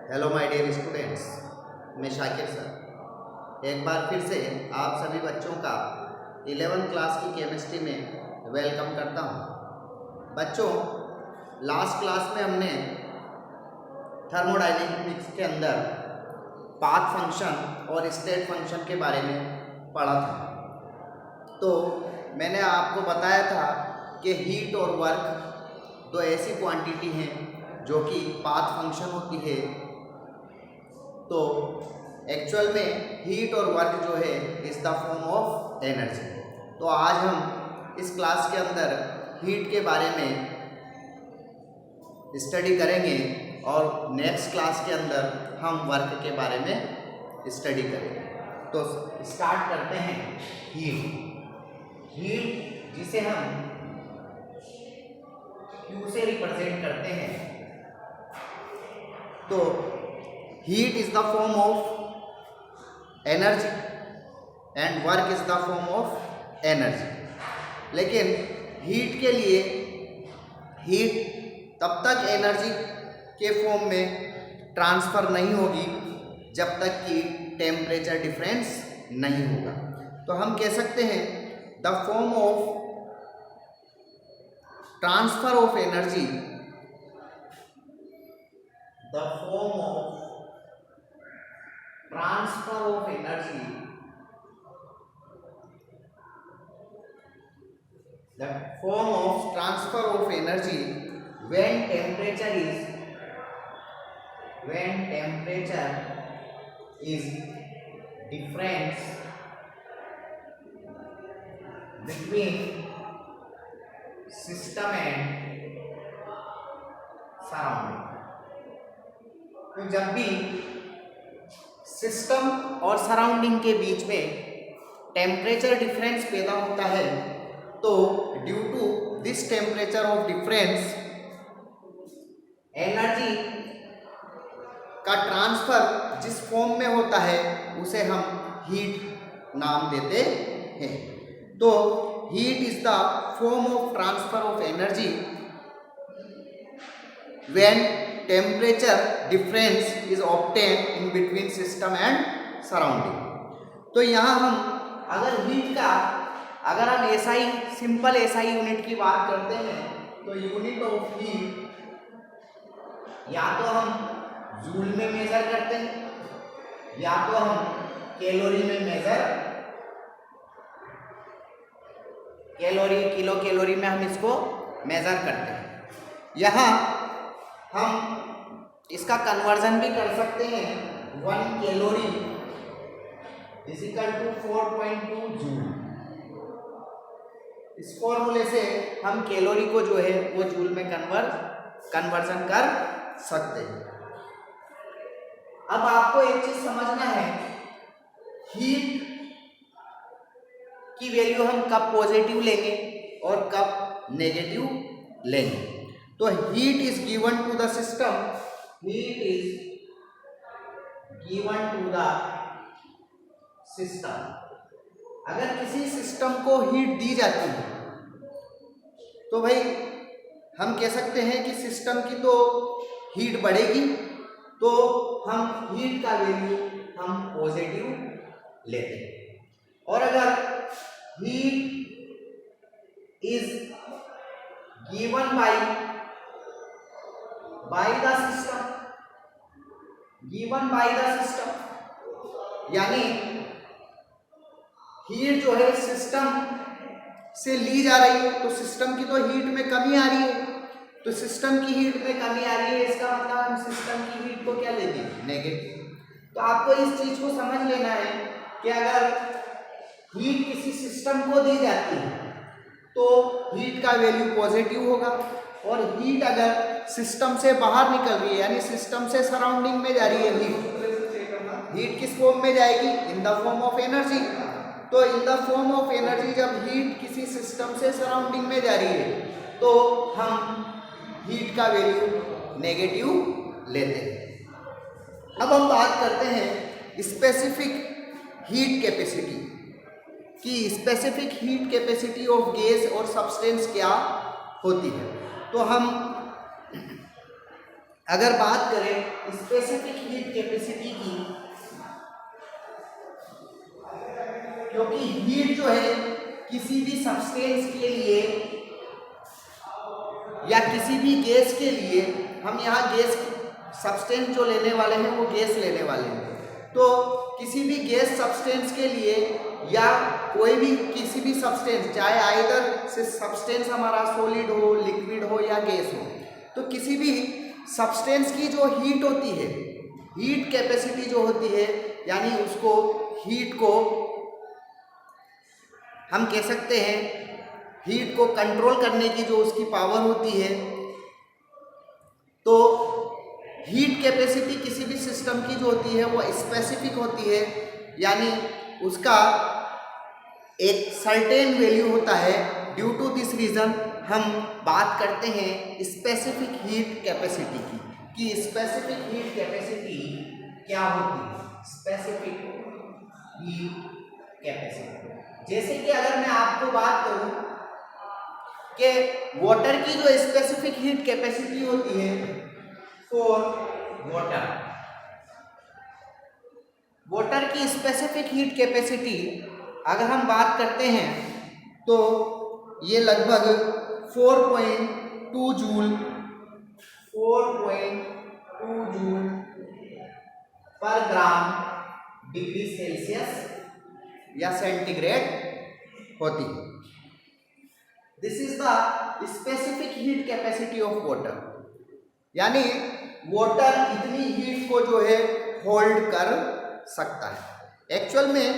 Hello my dear students, मैं Shakir sir एक बार फिर से आप सभी बच्चों का 11th क्लास की केमिस्ट्री में वेलकम करता हूं। बच्चों, लास्ट क्लास में हमने थर्मोडायनेमिक्स के अंदर पाथ फंक्शन और स्टेट फंक्शन के बारे में पढ़ा था। तो मैंने आपको बताया था कि हीट और वर्क दो ऐसी क्वांटिटी हैं जो कि पाथ फंक्शन होती है। तो एक्चुअल में हीट और वर्क जो है is the form of energy. तो आज हम इस क्लास के अंदर हीट के बारे में स्टडी करेंगे और नेक्स्ट क्लास के अंदर हम वर्क के बारे में स्टडी करेंगे। तो स्टार्ट करते हैं। हीट जिसे हम Q से रिप्रेजेंट करते हैं। तो heat is the form of energy and work is the form of energy। लेकिन हीट के लिए हीट तब तक एनर्जी के फॉर्म में ट्रांसफ़र नहीं होगी जब तक कि टेम्परेचर डिफरेंस नहीं होगा। तो हम कह सकते हैं the form of transfer of energy, the form of transfer of energy, the form of transfer of energy when temperature is difference between system and surrounding। तो जब भी सिस्टम और सराउंडिंग के बीच में टेम्परेचर डिफरेंस पैदा होता है, तो due to this temperature of difference energy का ट्रांसफर जिस फॉर्म में होता है उसे हम हीट नाम देते हैं। तो heat is the form of transfer of energy when temperature difference is obtain in between system and surrounding. तो यहाँ हम अगर हीट का अगर हम एसआई सिंपल एसआई यूनिट की बात करते हैं तो यूनिट ऑफ हीट या तो हम जूल में मेजर करते हैं या तो हम कैलोरी में मेजर, किलो कैलोरी में हम इसको मेजर करते हैं। यहाँ हम इसका कन्वर्जन भी कर सकते हैं। 1 calorie is equal to 4.2 joule. इस फॉर्मूले से हम कैलोरी को जो है वो जूल में कन्वर्जन कर सकते हैं। अब आपको एक चीज समझना है, हीट की वैल्यू हम कब पॉजिटिव लेंगे और कब नेगेटिव लेंगे। तो heat is given to the system, heat is given to the system. अगर किसी सिस्टम को हीट दी जाती है तो भाई हम कह सकते हैं कि सिस्टम की तो हीट बढ़ेगी, तो हम हीट का वैल्यू हम पॉजिटिव लेते हैं। और अगर heat is given by the system, given by the system, यानी हीट जो है सिस्टम से ली जा रही है तो सिस्टम की तो हीट में कमी आ रही है। तो सिस्टम की हीट में कमी आ रही है, इसका मतलब हम सिस्टम की हीट को क्या लेंगे, नेगेटिव। तो आपको इस चीज को समझ लेना है कि अगर हीट किसी सिस्टम को दी जाती है तो हीट का वैल्यू पॉजिटिव होगा, और हीट अगर सिस्टम से बाहर निकल रही है यानी सिस्टम से सराउंडिंग में जा रही है हीट किस फॉर्म में जाएगी, in the form of energy. तो in the form of energy जब हीट किसी सिस्टम से सराउंडिंग में जा रही है तो हम हीट का वैल्यू नेगेटिव लेते हैं। अब हम बात करते हैं स्पेसिफिक हीट कैपेसिटी कि specific heat capacity of gas और सब्सटेंस क्या होती है। तो हम अगर बात करें स्पेसिफिक हीट कैपेसिटी की, क्योंकि हीट जो है किसी भी सब्सटेंस के लिए या किसी भी गैस के लिए, हम यहाँ गैस सब्सटेंस जो लेने वाले हैं वो गैस लेने वाले हैं, तो किसी भी गैस सब्सटेंस के लिए या कोई भी किसी भी सब्सटेंस, चाहे आइदर से सब्सटेंस हमारा सॉलिड हो, लिक्विड हो या गैस हो, तो किसी भी सब्सटेंस की जो हीट होती है, हीट कैपेसिटी जो होती है, यानी उसको हीट को हम कह सकते हैं, हीट को कंट्रोल करने की जो उसकी पावर होती है, तो हीट कैपेसिटी किसी भी सिस्टम की जो होती है वो स्पेसिफिक होती है, यानी उसका एक सर्टेन वैल्यू होता है। ड्यू टू दिस रीज़न हम बात करते हैं स्पेसिफिक हीट कैपेसिटी की, कि स्पेसिफिक हीट कैपेसिटी क्या होती है, स्पेसिफिक हीट कैपेसिटी। जैसे कि अगर मैं आपको बात करूं कि वाटर की जो स्पेसिफिक हीट कैपेसिटी होती है फॉर वाटर की स्पेसिफिक हीट कैपेसिटी अगर हम बात करते हैं तो ये लगभग 4.2 जूल पर ग्राम डिग्री सेल्सियस या सेंटीग्रेड होती है। This is the specific heat capacity of water, यानी वाटर इतनी हीट को जो है होल्ड कर सकता है। एक्चुअल में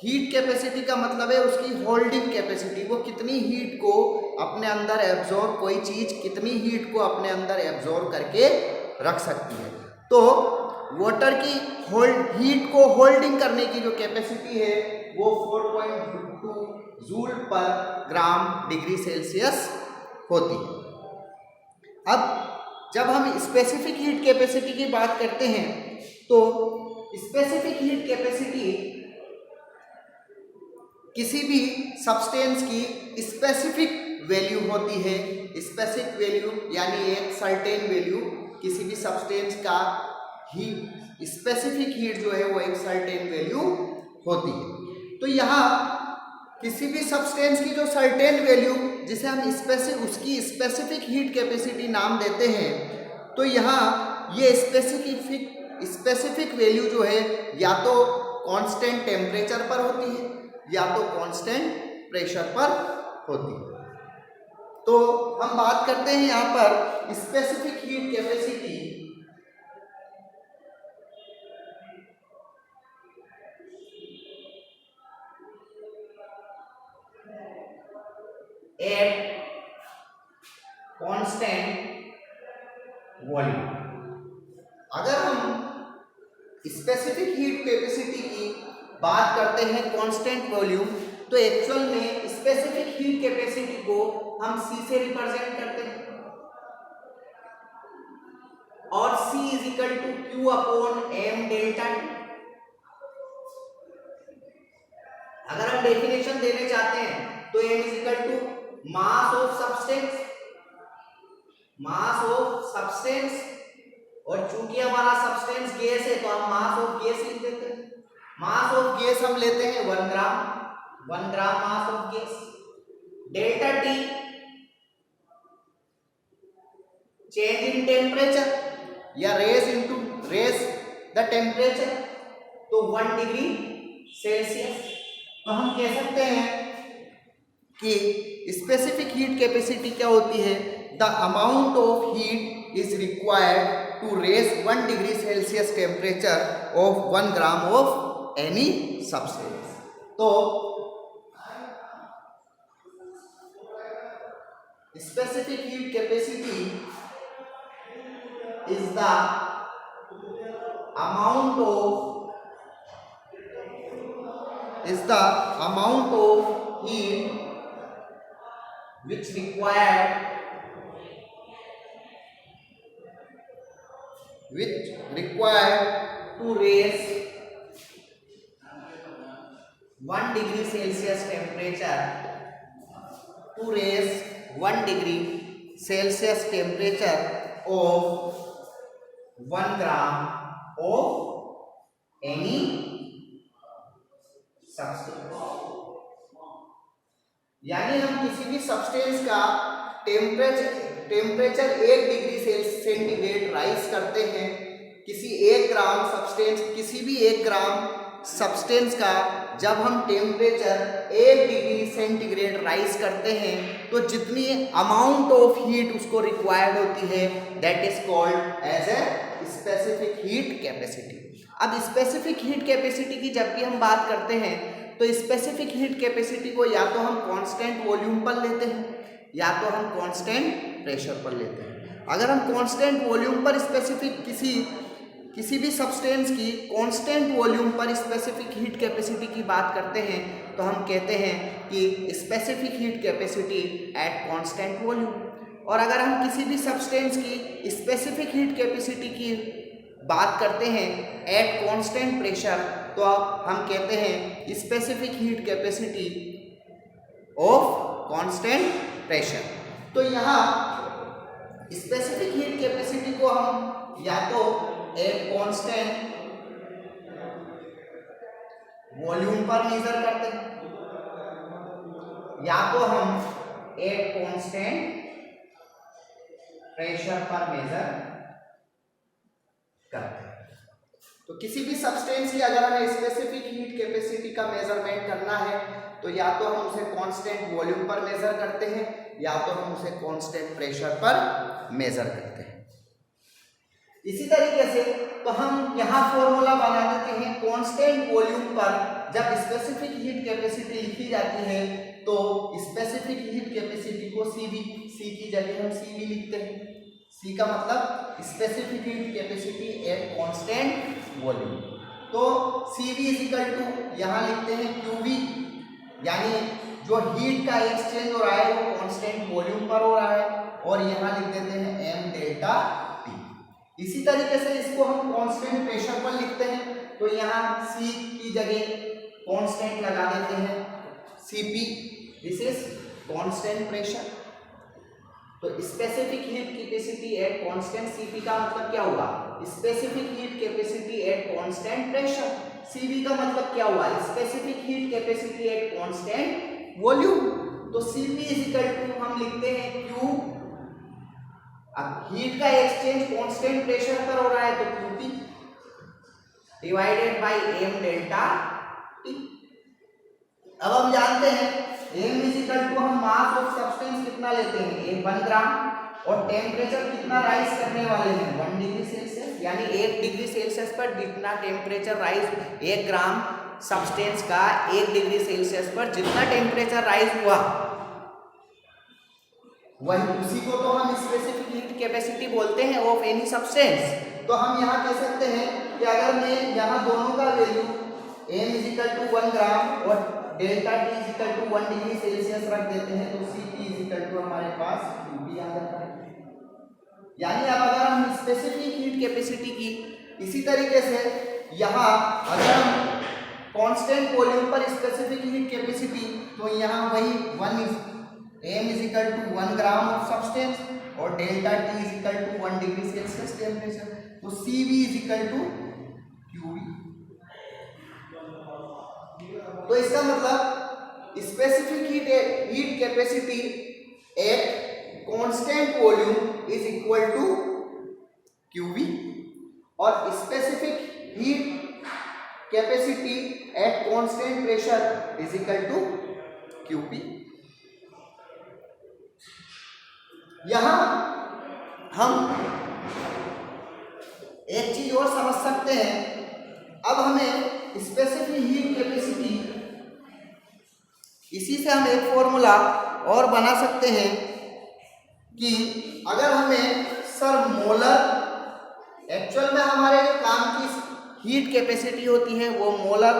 हीट कैपेसिटी का मतलब है उसकी होल्डिंग कैपेसिटी, वो कितनी हीट को अपने अंदर एब्जॉर्ब, कोई चीज कितनी हीट को अपने अंदर एब्जॉर्ब करके रख सकती है। तो वाटर की हीट को होल्डिंग करने की जो कैपेसिटी है वो 4.2 जूल पर ग्राम डिग्री सेल्सियस होती है। अब जब हम स्पेसिफिक हीट कैपेसिटी की बात करते हैं तो स्पेसिफिक हीट कैपेसिटी किसी भी सब्सटेंस की स्पेसिफिक वैल्यू होती है। स्पेसिफिक वैल्यू यानी एक सर्टेन वैल्यू, किसी भी सब्सटेंस का ही स्पेसिफिक हीट जो है वो एक सर्टेन वैल्यू होती है। तो यहाँ किसी भी सब्सटेंस की जो सर्टेन वैल्यू जिसे हम उसकी स्पेसिफिक हीट कैपेसिटी नाम देते हैं, तो यहाँ ये स्पेसिफिक वैल्यू जो है या तो कांस्टेंट टेम्परेचर पर होती है या तो कांस्टेंट प्रेशर पर होती है। तो हम बात करते हैं यहाँ पर specific heat capacity at constant volume. अगर हम स्पेसिफिक हीट कैपेसिटी की बात करते हैं कांस्टेंट वॉल्यूम, तो एक्चुअल में स्पेसिफिक हीट कैपेसिटी को हम C से रिप्रेजेंट करते हैं और C is equal to Q upon M delta T। अगर हम डेफिनेशन देने चाहते हैं तो M is equal to mass of substance, और चूंकि हमारा सब्सटेंस गैस है तो हम मास ऑफ गैस लिख देते हैं। मास ऑफ गैस हम लेते हैं 1 gram mass of gas. Delta T change in temperature या रेज द टेम्परेचर, तो 1 डिग्री सेल्सियस। तो हम कह सकते हैं कि स्पेसिफिक हीट कैपेसिटी क्या होती है, the amount of heat is required to raise 1 degree Celsius temperature of 1 gram of any substance. तो specific heat capacity is the amount of heat which required to raise 1 degree Celsius temperature, of 1 gram of any substance. यानी हम किसी भी substance का temperature 1 degree centigrade rise करते हैं, किसी 1 ग्राम substance, किसी भी 1 ग्राम सब्सटेंस का जब हम टेम्परेचर 1 डिग्री सेंटीग्रेड राइज करते हैं तो जितनी अमाउंट ऑफ हीट उसको रिक्वायर्ड होती है that is called as a specific heat capacity. अब स्पेसिफिक हीट कैपेसिटी की जब भी हम बात करते हैं तो स्पेसिफिक हीट कैपेसिटी को या तो हम कांस्टेंट वॉल्यूम पर लेते हैं या तो हम कांस्टेंट प्रेशर पर लेते हैं। अगर हम कांस्टेंट वॉल्यूम पर स्पेसिफिक किसी भी सब्सटेंस की कांस्टेंट वॉल्यूम पर स्पेसिफिक हीट कैपेसिटी की बात करते हैं तो हम कहते हैं कि specific heat capacity at constant volume. और अगर हम किसी भी सब्सटेंस की स्पेसिफिक हीट कैपेसिटी की बात करते हैं एट कांस्टेंट प्रेशर तो हम कहते हैं specific heat capacity of constant pressure. तो यहाँ स्पेसिफिक हीट कैपेसिटी को हम या तो एक कांस्टेंट वॉल्यूम पर मेजर करते हैं या तो हम एक कांस्टेंट प्रेशर पर मेजर करते हैं। तो किसी भी सब्सटेंस की अगर हमें स्पेसिफिक हीट कैपेसिटी का मेजरमेंट करना है तो या तो हम उसे कांस्टेंट वॉल्यूम पर मेजर करते हैं या तो हम उसे कांस्टेंट प्रेशर पर मेजर करते हैं। इसी तरीके से तो हम यहाँ फॉर्मूला बना देते हैं कांस्टेंट वॉल्यूम पर जब स्पेसिफिक हीट कैपेसिटी लिखी जाती है तो स्पेसिफिक हीट कैपेसिटी को CV, C की जगह हम CV लिखते हैं। C का मतलब specific heat capacity at constant volume. तो CV इज इक्वल टू यहाँ लिखते हैं QV, यानी जो हीट का एक्सचेंज हो रहा है वो कांस्टेंट वॉल्यूम पर हो रहा है, और यहाँ लिख देते हैं M डेल्टा T। इसी तरीके से इसको हम कांस्टेंट प्रेशर पर लिखते हैं तो यहाँ C की जगह कांस्टेंट लगा देते हैं CP, this is constant pressure. तो specific heat capacity at constant CP का मतलब क्या हुआ? Specific heat capacity at constant pressure. CV का मतलब क्या हुआ? Specific heat capacity at constant volume. तो CP इज इक्वल टू हम लिखते हैं Q, अब हीट का एक्सचेंज कांस्टेंट प्रेशर पर हो रहा है तो QP divided by M delta T। अब हम जानते हैं M इज इक्वल टू हम मास ऑफ सब्सटेंस कितना लेते हैं 1 ग्राम, और टेम्परेचर कितना राइज करने वाले हैं 1 डिग्री सेल्सियस, यानी 1 डिग्री सेल्सियस पर जितना टेम्परेचर राइज 1 ग्राम सब्सटेंस का 1 डिग्री सेल्सियस पर जितना टेम्परेचर राइज हुआ वही उसी को तो हम स्पेसिफिक हीट कैपेसिटी बोलते हैं ऑफ एनी सब्सटेंस। तो हम यहाँ कह सकते हैं कि अगर मैं यहाँ दोनों का value M is equal to 1 gram और delta T is equal to 1 degree Celsius रख देते हैं तो CP इज इक्वल टू हमारे पास QP आ जाता है। यानी अब अगर हम स्पेसिफिक हीट कैपेसिटी की इसी तरीके से यहाँ अगर हम कांस्टेंट वॉल्यूम पर स्पेसिफिक हीट कैपेसिटी तो यहाँ वही M is equal to 1 gram of substance और delta T is equal to 1 degree Celsius temperature, तो CV is equal to QV। तो इसका मतलब specific heat capacity at constant volume is equal to QV और specific heat capacity at constant pressure is equal to QP। यहां हम एक चीज और समझ सकते हैं, अब हमें स्पेसिफिक हीट कैपेसिटी इसी से हम एक फॉर्मूला और बना सकते हैं कि अगर हमें सर मोलर एक्चुअल में हमारे जो काम की हीट कैपेसिटी होती है वो मोलर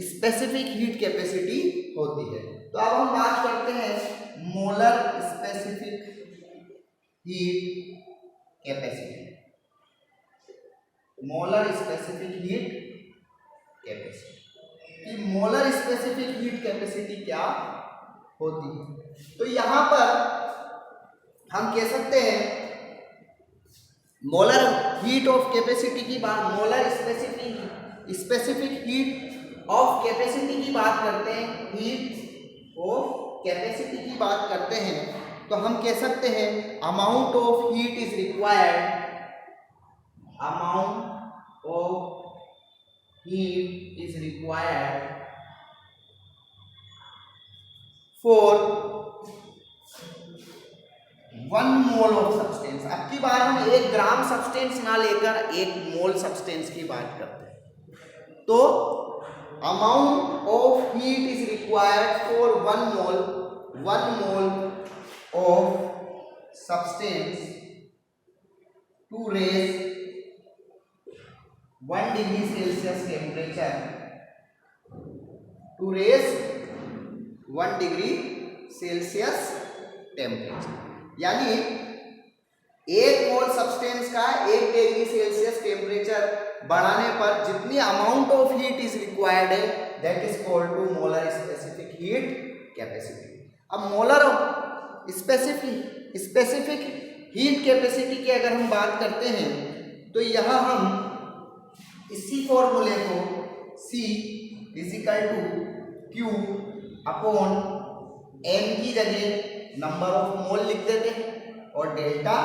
स्पेसिफिक हीट कैपेसिटी होती है। तो अब हम बात करते हैं molar specific heat capacity. Molar specific heat capacity कि मोलर स्पेसिफिक हीट कैपेसिटी क्या होती है। तो यहां पर हम कह सकते हैं मोलर हीट ऑफ कैपेसिटी की बात, molar specific heat of capacity की बात करते हैं, हीट ऑफ कैपेसिटी की बात करते हैं, तो हम कह सकते हैं amount of heat is required, amount of heat is required for 1 mole of substance. अब की बार हम 1 ग्राम सब्सटेंस ना लेकर 1 मोल सब्सटेंस की बात करते हैं। तो amount of heat is required for 1 mole of substance to raise 1 degree Celsius temperature, to raise 1 degree Celsius temperature. यानी 1 मोल सब्सटेंस का 1 डिग्री सेल्सियस टेम्परेचर बढ़ाने पर जितनी amount of heat is required है, that is called to molar specific heat capacity. अब molar specific heat capacity की अगर हम बात करते हैं, तो यहां हम इसी फॉर्मूले को C is equal to Q upon M की जगह नंबर ऑफ मोल लिख देते हैं और डेल्टा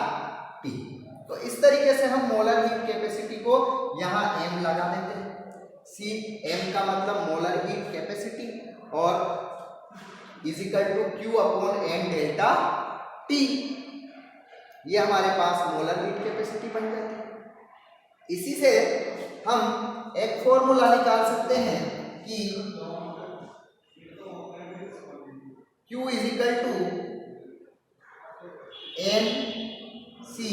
T। तो इस तरीके से हम मोलर हीट कैपेसिटी को यहाँ M लगा देते हैं। C M का मतलब मोलर हीट कैपेसिटी और is equal to Q upon M delta T, ये हमारे पास मोलर हीट कैपेसिटी बन जाती है। इसी से हम एक फॉर्मूला निकाल सकते हैं कि Q is equal to M C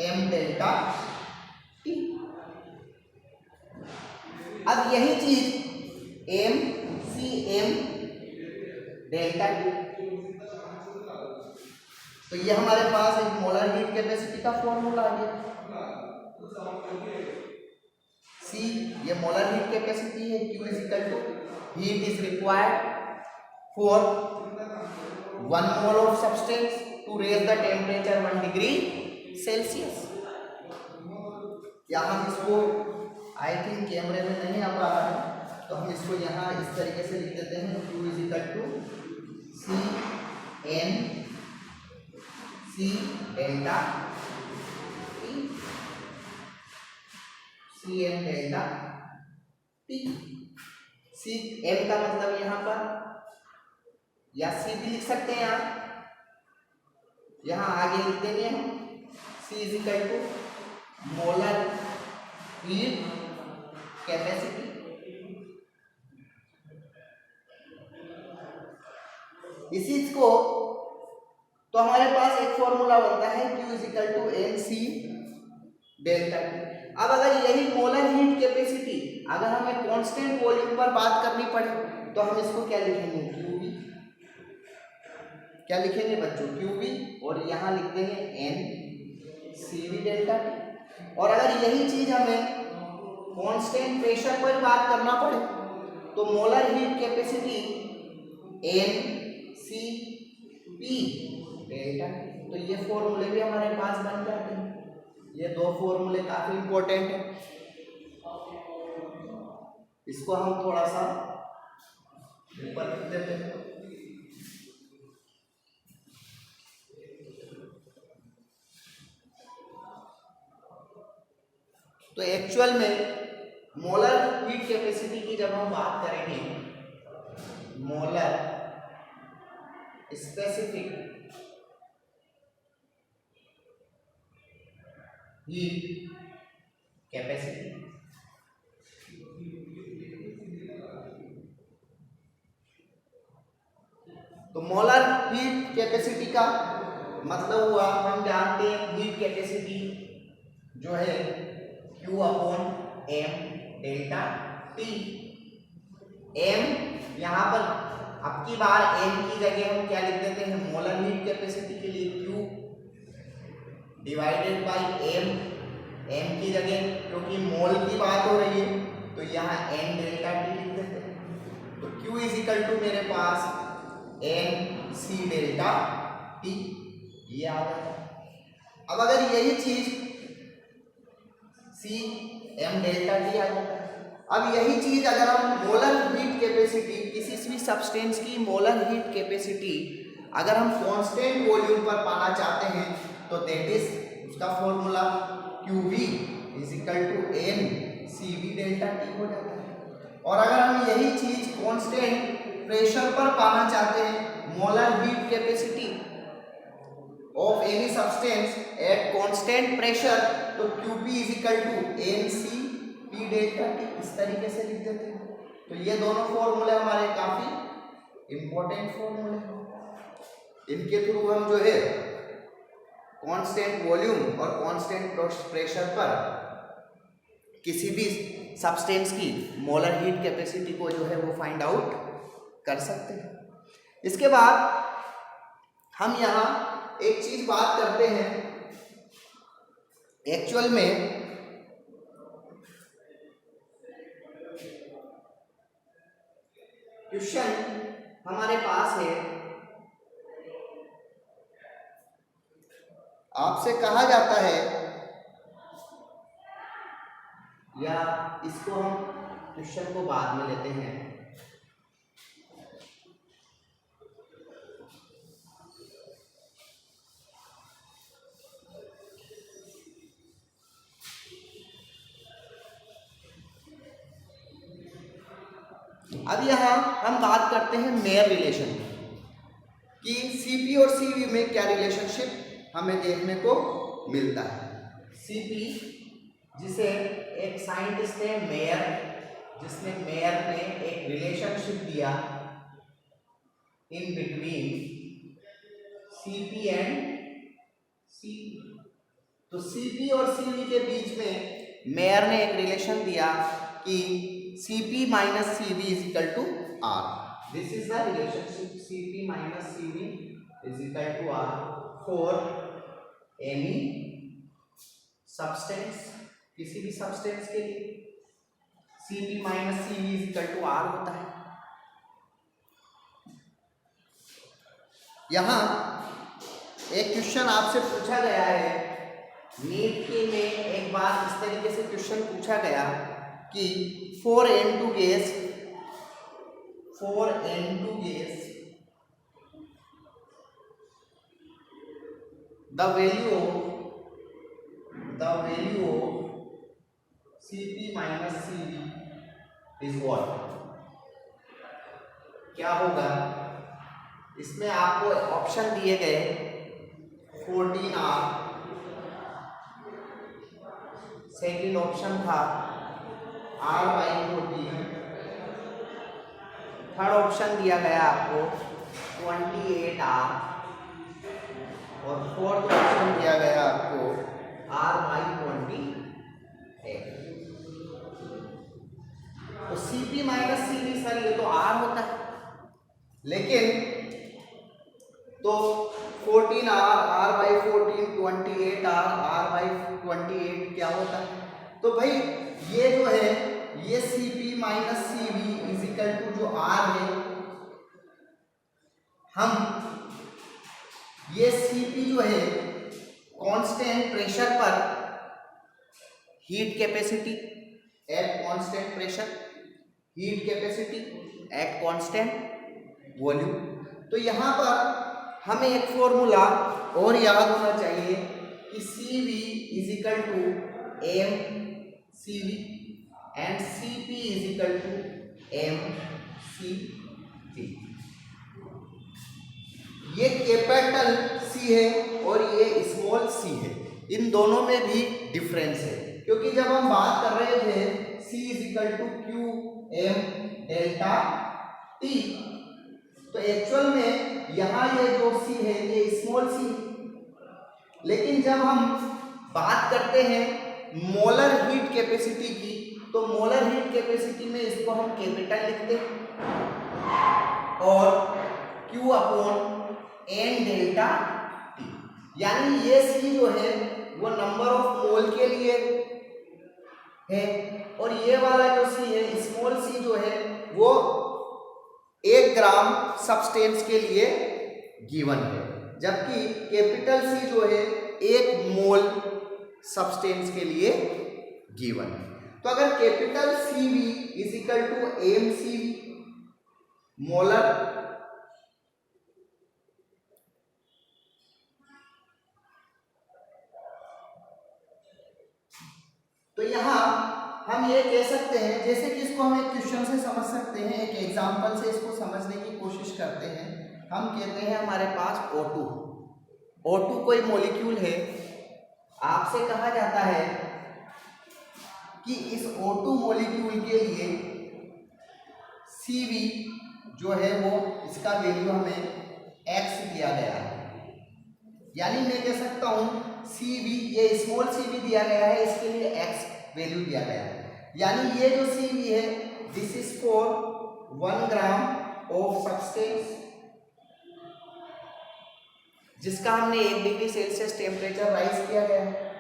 M delta T. अब यही चीज M C M delta T, तो ये हमारे पास एक मोलर हीट कैपेसिटी का फॉर्मूला आ गया। सी ये मोलर हीट कैपेसिटी है, Q is equal to heat is required for 1 mole of substance to raise the temperature 1 degree Celsius. यहाँ हम इसको आई थिंक कैमरे में नहीं आ पा रहा है, तो हम इसको यहाँ इस तरीके से लिख देते हैं Q is equal to C N C delta T, C N delta T। C M का मतलब यहाँ पर या C भी लिख सकते हैं आप, यहाँ आगे लिख देंगे हम C is equal to molar heat capacity. इस चीज को तो हमारे पास एक फॉर्मूला बनता है Q is equal to NC delta T। अब अगर यही मोलर हीट कैपेसिटी अगर हमें कांस्टेंट वॉल्यूम पर बात करनी पड़े, तो हम इसको क्या लिखेंगे, QV। क्या लिखेंगे बच्चों, QV, और यहाँ लिख देंगे NCV डेल्टा T। और अगर यही चीज हमें कांस्टेंट प्रेशर पर बात करना पड़े, तो molar heat capacity NCP delta T। तो ये फॉर्मूले भी हमारे पास बन जाते हैं। ये 2 फॉर्मूले काफी इंपॉर्टेंट है, इसको हम थोड़ा सा ऊपर लिख देते हैं। तो एक्चुअल में मोलर हीट कैपेसिटी की जब हम बात करेंगे, मोलर स्पेसिफिक हीट कैपेसिटी, तो मोलर हीट कैपेसिटी का मतलब हुआ, हम जानते हैं हीट कैपेसिटी जो है Q upon M delta T। M यहाँ पर अब की बार M की जगह हम क्या लिख देते हैं, मोलर हीट कैपेसिटी के लिए Q divided by M। M की जगह क्योंकि मोल की बात हो रही है, तो यहाँ N डेल्टा T लिख देते हैं। तो Q इज इक्वल टू मेरे पास NC डेल्टा T, ये आ गया। अब अगर यही चीज सी एम डेल्टा टी आ जाता है। अब यही चीज अगर हम मोलर हीट कैपेसिटी, किसी भी सब्सटेंस की मोलर हीट कैपेसिटी अगर हम कांस्टेंट वॉल्यूम पर पाना चाहते हैं तो दैट इज उसका formula QV is equal to N CV delta T हो जाता है। और अगर हम यही चीज कांस्टेंट प्रेशर पर पाना चाहते हैं, molar heat capacity of any substance at constant pressure, तो QP is equal to NCP delta T, इस तरीके से लिख देते हैं। तो ये दोनों फॉर्मूले हमारे काफी इंपॉर्टेंट फॉर्मूले हैं। इनके थ्रू हम जो है कांस्टेंट वॉल्यूम और कांस्टेंट प्रेशर पर किसी भी सब्सटेंस की मोलर हीट कैपेसिटी को जो है वो फाइंड आउट कर सकते हैं। इसके बाद हम यहाँ एक चीज बात करते हैं, एक्चुअल में क्वेश्चन हमारे पास है, आपसे कहा जाता है, या इसको हम क्वेश्चन को बाद में लेते हैं। अब यहाँ हम बात करते हैं मेयर रिलेशन कि CP और CV में क्या रिलेशनशिप हमें देखने को मिलता है। CP जिसे एक साइंटिस्ट है मेयर, जिसने मेयर ने एक रिलेशनशिप दिया in between CP and CV। तो CP और CV के बीच में मेयर ने एक रिलेशन दिया कि CP minus CV is equal to R। This is the relationship CP minus CV is equal to R for any substance, किसी भी सब्सटेंस के लिए CP minus CV is equal to R होता है। यहां एक क्वेश्चन आपसे पूछा गया है, नीट के में एक बार इस तरीके से क्वेश्चन पूछा गया कि for N2 gas the value of CP minus CV is what? क्या होगा? इसमें आपको ऑप्शन दिए गए 14R, सेकेंड ऑप्शन था R/14, थर्ड ऑप्शन दिया गया आपको 28R और फोर्थ ऑप्शन दिया गया आपको R/28। तो CP माइनस CV सर ये तो R होता है, लेकिन तो 14R, R/14, 28R, R/28 क्या होता है? तो भाई ये जो है ये CP minus CV is equal to जो R है, हम ये CP जो है कांस्टेंट प्रेशर पर heat capacity at constant pressure, heat capacity at constant volume. तो यहाँ पर हमें एक फॉर्मूला और याद होना चाहिए कि CV is equal to mCV and CP is equal to mCV। ये कैपिटल C है और ये स्मॉल c है, इन दोनों में भी डिफरेंस है, क्योंकि जब हम बात कर रहे थे C is equal to QM delta T, तो एक्चुअल में यहाँ ये जो C है ये स्मॉल c, लेकिन जब हम बात करते हैं मोलर हीट कैपेसिटी की, तो मोलर हीट कैपेसिटी में इसको हम कैपिटल लिखते हैं और Q upon N delta T, यानी ये C जो है वो नंबर ऑफ मोल के लिए है और ये वाला जो C है स्मॉल c जो है वो 1 ग्राम सब्सटेंस के लिए गिवन है, जबकि कैपिटल C जो है 1 मोल सब्सटेंस के लिए गिवन है। तो अगर capital CV is equal to AmCV molar, तो यहां हम ये कह सकते हैं, जैसे कि इसको हम एक क्वेश्चन से समझ सकते हैं, एक एग्जांपल से इसको समझने की कोशिश करते हैं। हम कहते हैं हमारे पास O2 कोई मॉलिक्यूल है, आपसे कहा जाता है कि इस O2 मॉलिक्यूल के लिए CV जो है वो इसका वैल्यू हमें X दिया गया है, यानी मैं कह सकता हूं CV, ये स्मॉल CV दिया गया है, इसके लिए X वैल्यू दिया गया है, यानी ये जो CV है this is for 1 gram of substance जिसका हमने 1 डिग्री सेल्सियस टेम्परेचर राइज किया गया है।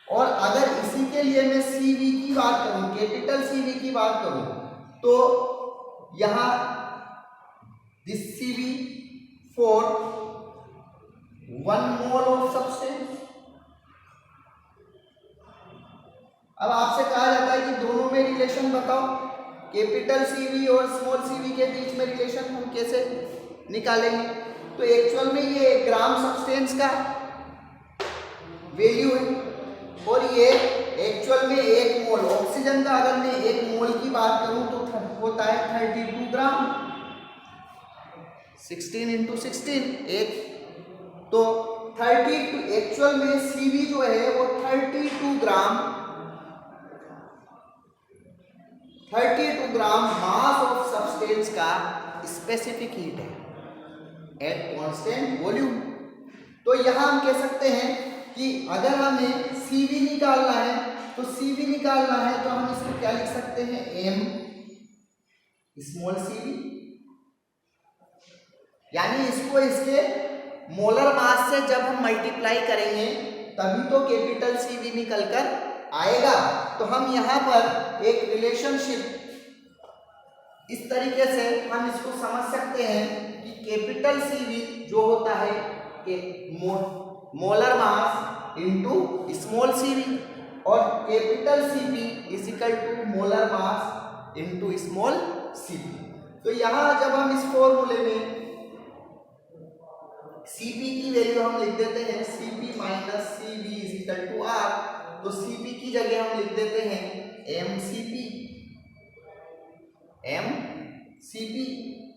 और अगर इसी के लिए मैं CV की बात करूं, कैपिटल CV की बात करूं, तो यहां this CV for 1 mole of substance. अब आपसे कहा जाता है कि दोनों में रिलेशन बताओ, कैपिटल CV और स्मॉल CV के बीच में रिलेशन हम कैसे निकालेंगे। तो एक्चुअल में ये 1 ग्राम सब्सटेंस का वैल्यू है और ये एक्चुअल में 1 मोल ऑक्सीजन का, अगर मैं 1 मोल की बात करूं तो होता है 32 ग्राम, 16 × 16 एक, तो 32 एक्चुअल में CV जो है वो 32 ग्राम मास ऑफ सब्सटेंस का स्पेसिफिक हीट है एट कांस्टेंट वॉल्यूम। तो यहां हम कह सकते हैं कि अगर हमें CV निकालना है तो हम इसको क्या लिख सकते हैं, M स्मॉल CV, यानी इसको इसके मोलर मास से जब हम मल्टीप्लाई करेंगे तभी तो कैपिटल CV निकल कर आएगा। तो हम यहाँ पर एक रिलेशनशिप इस तरीके से हम इसको समझ सकते हैं कि कैपिटल CV जो होता है कि molar mass into small CV और capital CP is equal to molar mass into small CP। तो यहाँ जब हम इस फॉर्मूले में CP की वैल्यू हम लिख देते हैं CP minus CV is equal to R, तो CP की जगह हम लिख देते हैं MCP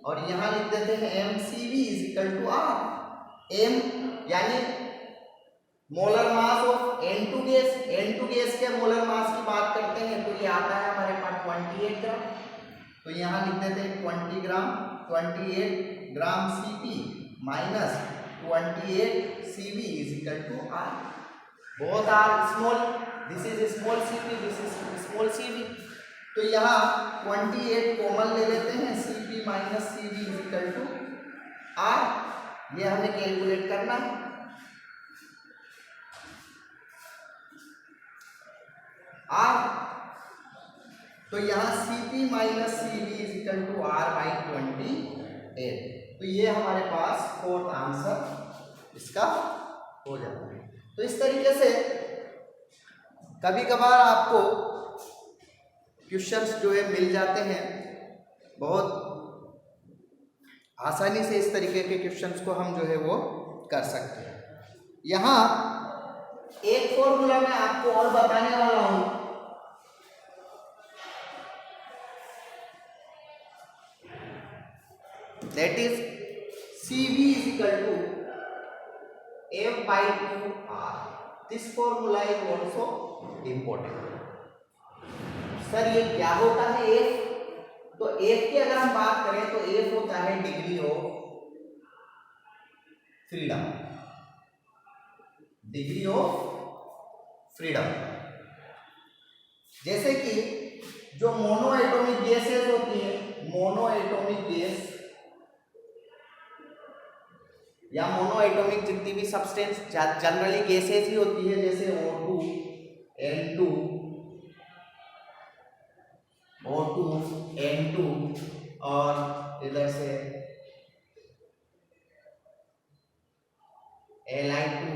और यहां लिख देते हैं MCV is equal to R। M यानी molar mass of N2 gas के मोलर मास की बात करते हैं तो ये आता है हमारे पास 28 ग्राम, तो यहां लिख देते हैं 28 gram CP minus 28 CV is equal to R। Both are small, this is small CP, this is small CV, तो यहाँ 28 कॉमन ले लेते हैं, CP minus CV is equal to R, ये हमें कैलकुलेट करना है। R, तो यहाँ CP minus CV is equal to R by 28, तो ये हमारे पास 4th आंसर इसका हो जाता है। तो इस तरीके से कभी कभार आपको क्वेश्चंस जो है मिल जाते हैं, बहुत आसानी से इस तरीके के क्वेश्चंस को हम जो है वो कर सकते हैं। यहाँ एक फॉर्मूला मैं आपको और बताने वाला हूं, that is CV is equal to F/2R। This formula is also important. Sir ये क्या होता है F? तो F की अगर हम बात करें तो F होता है डिग्री ऑफ फ्रीडम। जैसे कि जो मोनो एटॉमिक गैसेस होती है, मोनो एटॉमिक गैस या मोनो एटॉमिक जितनी भी सब्सटेंस जनरली गैसेस ही होती है, जैसे O2, N2, N2 और इधर से Li2,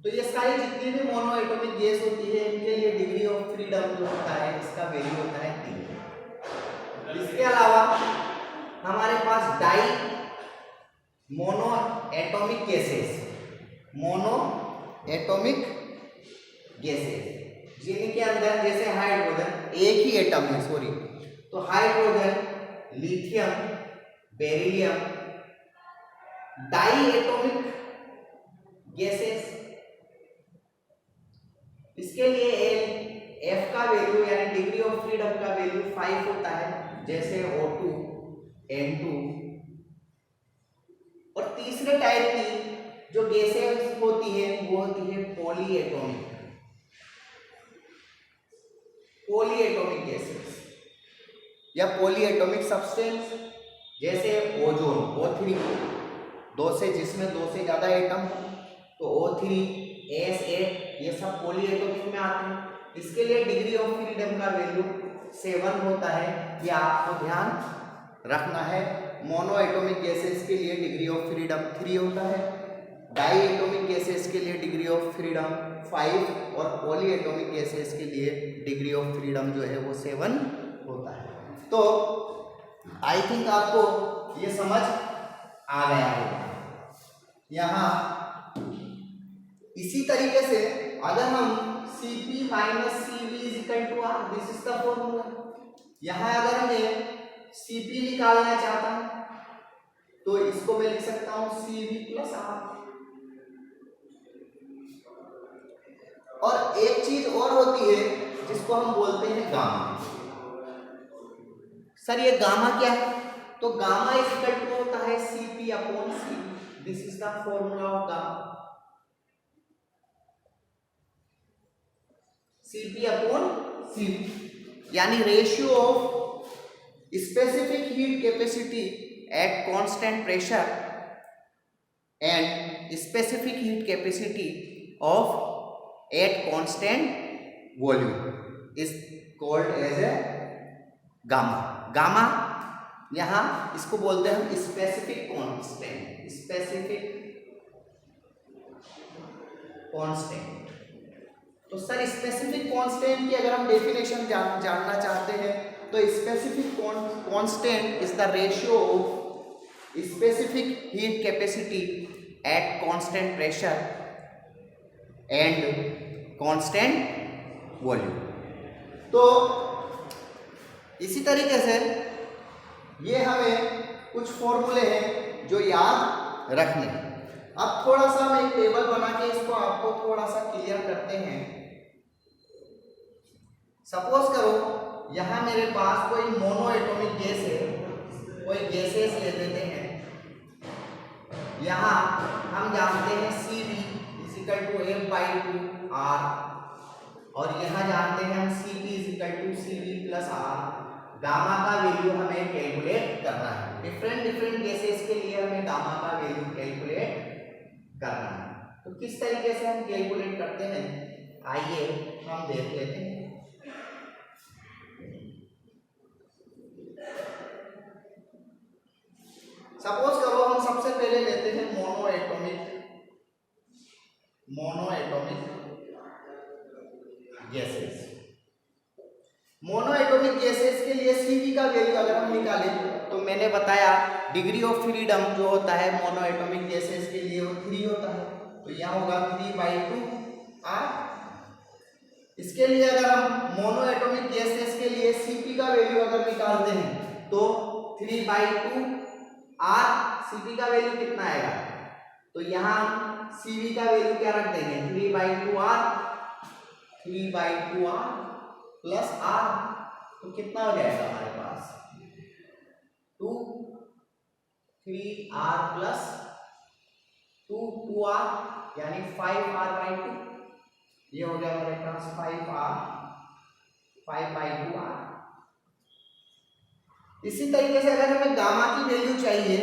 तो ये सारी जितनी भी मोनो एटॉमिक गैस होती है इनके लिए डिग्री ऑफ फ्रीडम फ्रीडम जो होता है इसका वैल्यू होता है 3। इसके अलावा हमारे पास डाई मोनो एटॉमिक गैसेस जिनके अंदर जैसे हाइड्रोजन एक ही एटम है सॉरी, तो hydrogen, lithium, beryllium, di atomic gases, इसके लिए एफ का वैल्यू यानी डिग्री ऑफ फ्रीडम का वैल्यू 5 होता है, जैसे O2, N2। और तीसरे टाइप की जो गैसेस होती है वो होती है पॉलीएटॉमिक गैसेस या पॉलीएटॉमिक सब्सटेंस, जैसे ओजोन O3, जिसमें 2 से ज्यादा एटम तो O3, S8 ये सब पॉलीएटॉमिक में आते हैं। इसके लिए डिग्री ऑफ फ्रीडम का वैल्यू 7 होता है, ये आपको ध्यान रखना है। मोनो एटॉमिक गैसेस के लिए डिग्री ऑफ फ्रीडम 3 होता है, डाई एटॉमिक गैसेस के लिए डिग्री ऑफ फ्रीडम 5 और पॉली एटॉमिक गैसेस के लिए डिग्री ऑफ फ्रीडम जो है वो 7 होता है। तो आई थिंक आपको ये समझ आ गया होगा। यहाँ इसी तरीके से अगर हम Cp minus Cv is equal to R, this is the formula. यहाँ अगर हमें Cp निकालना चाहता हूं तो इसको मैं लिख सकता हूं Cv प्लस R। और एक चीज और होती है जिसको हम बोलते हैं गामा। सर ये गामा क्या है? तो गामा इज इक्वल टू होता है Cp upon Cv, this is the formula of gamma. Cp upon Cv यानी ratio of specific heat capacity at constant pressure and specific heat capacity of at constant volume is called as a gamma. Gamma यहां इसको बोलते हैं हम specific constant. तो sir specific constant की अगर हम डेफिनेशन जानना चाहते हैं तो specific constant is the ratio of specific heat capacity at constant pressure and constant volume. तो इसी तरीके से ये हमें कुछ फॉर्मूले हैं जो याद रखने हैं। अब थोड़ा सा हम एक टेबल बना के इसको आपको थोड़ा सा क्लियर करते हैं। सपोज करो यहां मेरे पास कोई मोनो एटॉमिक गैस है, कोई गैसेस ले लेते हैं। यहां हम जानते हैं Cv is equal to F/2R और यहां जानते हैं हम Cp is equal to Cv plus R। Gamma का वैल्यू हमें कैलकुलेट करना है। डिफरेंट गैसेस के लिए हमें गामा का वैल्यू कैलकुलेट करना है। तो किस तरीके से हम कैलकुलेट करते हैं आइए हम देख लेते हैं। सपोज करो हम सबसे पहले लेते हैं mono atomic gases. Mono atomic gases के लिए Cv का वैल्यू अगर हम निकालें तो मैंने बताया डिग्री ऑफ फ्रीडम जो होता है मोनो एटॉमिक गैसेस के लिए वो 3 होता है, तो यहाँ होगा 3/2R। इसके लिए अगर हम मोनो एटॉमिक गैसेस के लिए Cp का वैल्यू अगर निकालते हैं तो 3/2R। Cp का वैल्यू कितना आएगा? तो यहाँ Cv का वैल्यू क्या रख देंगे 3/2R प्लस R। तो कितना हो जाएगा हमारे पास 3R प्लस 2R यानी 5R/2। ये हो गया हमारे पास 5/2R। इसी तरीके से अगर हमें गामा की वैल्यू चाहिए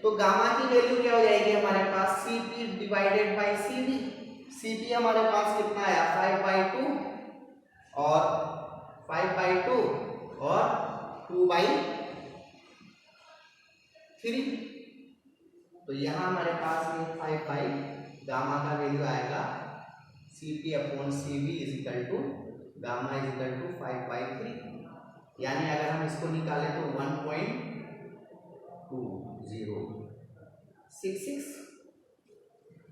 तो गामा की वैल्यू क्या हो जाएगी हमारे पास Cp divided by Cv। Cp हमारे पास कितना आया 5/2 और 5/2 और 2/3। तो यहाँ हमारे पास ये 5 गामा का वैल्यू आएगा Cp upon Cv is equal to gamma is equal यानी अगर हम इसको निकालें तो 1.2066।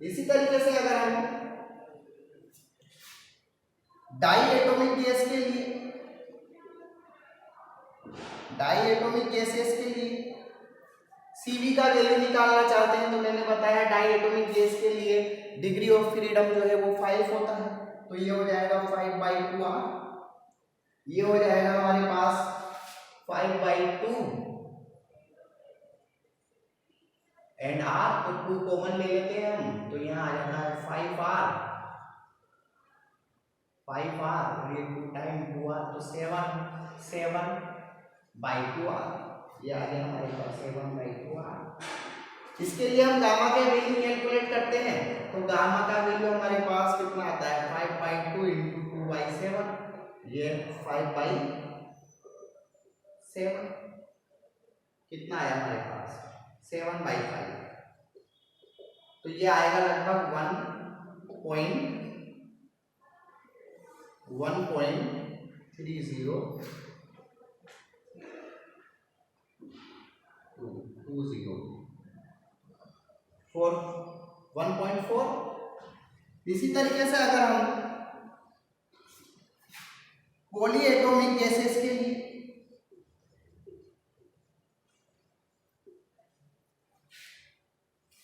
इसी तरीके से अगर हम डाई एटॉमिक गैस के लिए, डाई एटॉमिक गैसेस के लिए Cv का वैल्यू निकालना चाहते हैं, तो मैंने बताया डाई एटॉमिक गैस के लिए डिग्री ऑफ फ्रीडम जो है वो 5 होता है, तो ये हो जाएगा 5/2r। ये हो जाएगा हमारे पास 5/2 एंड r, तो 2 कॉमन ले लेते हैं हम, तो यहाँ आ जाता है 5r और ये 2 टाइम 2r, तो 7/2r, ये आ गया हमारे पास 7/2r। इसके लिए हम गामा के वैल्यू कैलकुलेट करते हैं, तो गामा का वैल्यू हमारे पास कितना आता है 5/2 × 2/7, ये 5/7 कितना आया हमारे पास 7/5, तो ये आएगा लगभग 1.3020 for 1.4। इसी तरीके से अगर हम पॉली एटॉमिक गैसेस के लिए,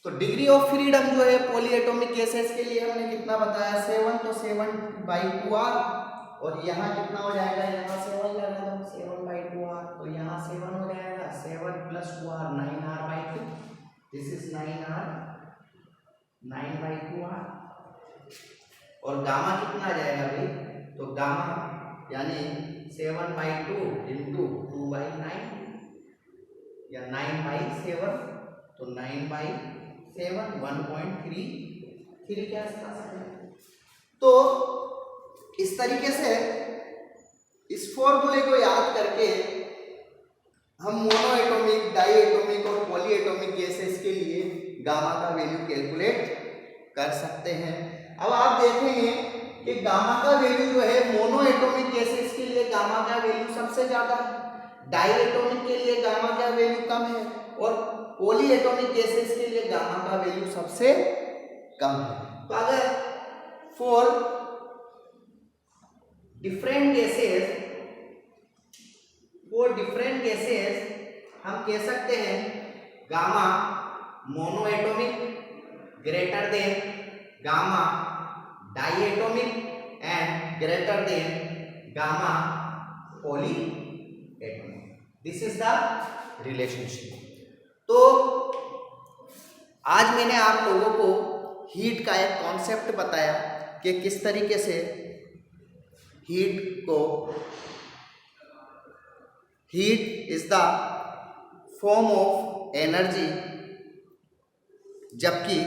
तो डिग्री ऑफ फ्रीडम जो है पॉली एटॉमिक गैसेस के लिए हमने कितना बताया 7, तो 7/2r, और यहाँ कितना हो जाएगा, यहाँ 7 लगा दो 7/2r, तो यहाँ 7 हो जाएगा, 7 + 2r 9r/2, this is 9/2r। और गामा कितना आ जाएगा भाई, तो गामा यानी 7/2 × 2/9 या 9/7, तो 9/7 1.33 के आसपास है। तो इस तरीके से इस फॉर्मूले को याद करके हम मोनो एटॉमिक, डाई एटॉमिक और पॉली एटॉमिक गैसेस के लिए गामा का वैल्यू कैलकुलेट कर सकते हैं। अब आप देखेंगे कि गामा का वैल्यू जो है मोनो एटॉमिक गैसेस के लिए गामा का वैल्यू सबसे ज्यादा है, डाई एटॉमिक के लिए गामा का वैल्यू कम है, और पॉली एटॉमिक गैसेस के लिए गामा का वैल्यू सबसे कम है। तो अगर फॉर डिफरेंट गैसेस हम कह सकते हैं gamma mono atomic greater than gamma di atomic and greater than gamma poly atomic. This is the relationship. तो आज मैंने आप लोगों को हीट का एक कॉन्सेप्ट बताया कि किस तरीके से heat is the form of energy, जबकि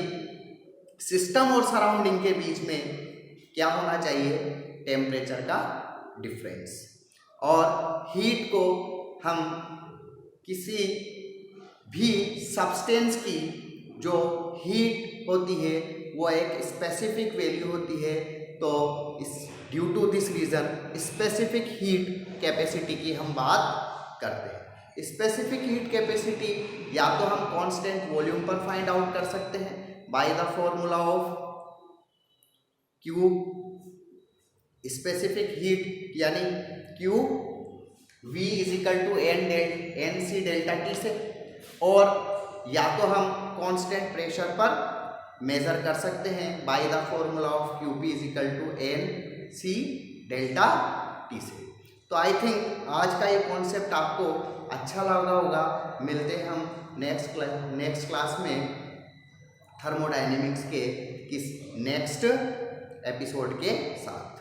सिस्टम और सराउंडिंग के बीच में क्या होना चाहिए, टेम्परेचर का डिफरेंस। और हीट को हम किसी भी सब्सटेंस की जो हीट होती है वो एक स्पेसिफिक वैल्यू होती है, तो इस due to this reason specific heat capacity की हम बात करते हैं। स्पेसिफिक हीट कैपेसिटी या तो हम कांस्टेंट वॉल्यूम पर फाइंड आउट कर सकते हैं by the formula of Q, specific heat यानी Q V = NC ΔT से, और या तो हम कांस्टेंट प्रेशर पर मेजर कर सकते हैं by the formula of QP = NC ΔT से। तो आई थिंक आज का ये कॉन्सेप्ट आपको अच्छा लगा होगा। मिलते हैं हम नेक्स्ट क्लास में थर्मोडायनेमिक्स के किस नेक्स्ट एपिसोड के साथ।